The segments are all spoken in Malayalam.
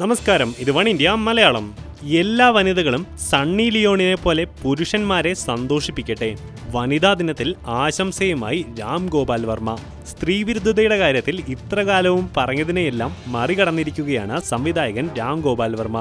നമസ്കാരം, ഇത് വൺ ഇന്ത്യ മലയാളം. എല്ലാ വനിതകളും സണ്ണി ലിയോണിനെ പോലെ പുരുഷന്മാരെ സന്തോഷിപ്പിക്കട്ടെ. വനിതാ ദിനത്തിൽ ആശംസയുമായി രാം ഗോപാൽ വർമ്മ. സ്ത്രീവിരുദ്ധതയുടെ കാര്യത്തിൽ ഇത്രകാലവും പറഞ്ഞതിനെയെല്ലാം മറികടന്നിരിക്കുകയാണ് സംവിധായകൻ രാം ഗോപാൽ വർമ്മ.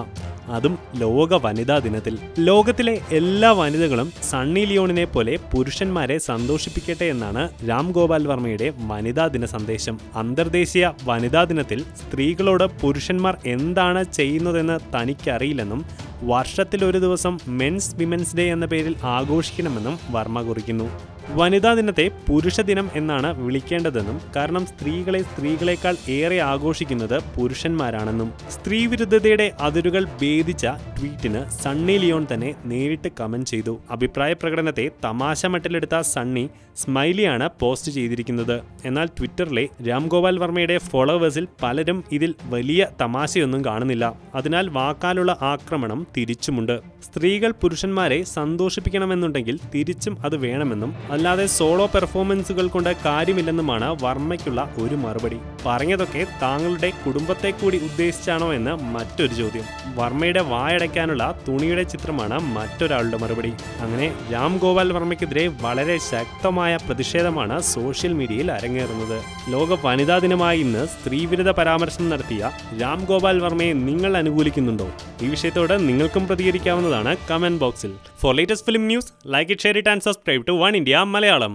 അതും ലോക വനിതാ ദിനത്തിൽ. ലോകത്തിലെ എല്ലാ വനിതകളും സണ്ണി ലിയോണിനെ പോലെ പുരുഷന്മാരെ സന്തോഷിപ്പിക്കട്ടെ എന്നാണ് രാം ഗോപാൽ വർമ്മയുടെ വനിതാ ദിന സന്ദേശം. അന്തർദേശീയ വനിതാ ദിനത്തിൽ സ്ത്രീകളോട് പുരുഷന്മാർ എന്താണ് ചെയ്യുന്നതെന്ന് തനിക്കറിയില്ലെന്നും വർഷത്തിലൊരു ദിവസം മെൻസ് വിമൻസ് ഡേ എന്ന പേരിൽ ആഘോഷിക്കണമെന്നും വർമ്മ കുറിക്കുന്നു. വനിതാ ദിനത്തെ പുരുഷ ദിനം എന്നാണ് വിളിക്കേണ്ടതെന്നും കാരണം സ്ത്രീകളെക്കാൾ ഏറെ ആഘോഷിക്കുന്നത് പുരുഷന്മാരാണെന്നും. സ്ത്രീവിരുദ്ധതയുടെ അതിരുകൾ ഭേദിച്ച ട്വീറ്റിന് സണ്ണി ലിയോൺ തന്നെ നേരിട്ട് കമന്റ് ചെയ്തു. അഭിപ്രായ പ്രകടനത്തെ തമാശ മട്ടിലെടുത്ത സണ്ണി സ്മൈലിയാണ് പോസ്റ്റ് ചെയ്തിരിക്കുന്നത്. എന്നാൽ ട്വിറ്ററിലെ രാം ഗോപാൽ വർമ്മയുടെ ഫോളോവേഴ്സിൽ പലരും ഇതിൽ വലിയ തമാശയൊന്നും കാണുന്നില്ല. അതിനാൽ വാക്കാലുള്ള ആക്രമണം തിരിച്ചുമുണ്ട്. സ്ത്രീകൾ പുരുഷന്മാരെ സന്തോഷിപ്പിക്കണമെന്നുണ്ടെങ്കിൽ തിരിച്ചും അത് വേണമെന്നും അല്ലാതെ സോളോ പെർഫോമൻസുകൾ കൊണ്ട് കാര്യമില്ലെന്നുമാണ് വർമ്മയ്ക്കുള്ള ഒരു മറുപടി. പറഞ്ഞതൊക്കെ താങ്കളുടെ കുടുംബത്തെ കൂടി ഉദ്ദേശിച്ചാണോ എന്ന് മറ്റൊരു ചോദ്യം. വർമ്മയുടെ വായടയ്ക്കാനുള്ള തുണിയുടെ ചിത്രമാണ് മറ്റൊരാളുടെ മറുപടി. അങ്ങനെ രാം ഗോപാൽ വർമ്മയ്ക്കെതിരെ വളരെ ശക്തമായ പ്രതിഷേധമാണ് സോഷ്യൽ മീഡിയയിൽ അരങ്ങേറുന്നത്. ലോക വനിതാ ദിനമായ ഇന്ന് സ്ത്രീവിരുദ്ധ പരാമർശം നടത്തിയ രാം ഗോപാൽ വർമ്മയെ നിങ്ങൾ അനുകൂലിക്കുന്നുണ്ടോ? ഈ വിഷയത്തോട് നിങ്ങൾക്കും പ്രതികരിക്കാവുന്നതാണ് കമന്റ് ബോക്സിൽ. For latest film news, like it, share it and subscribe to one India Malayalam.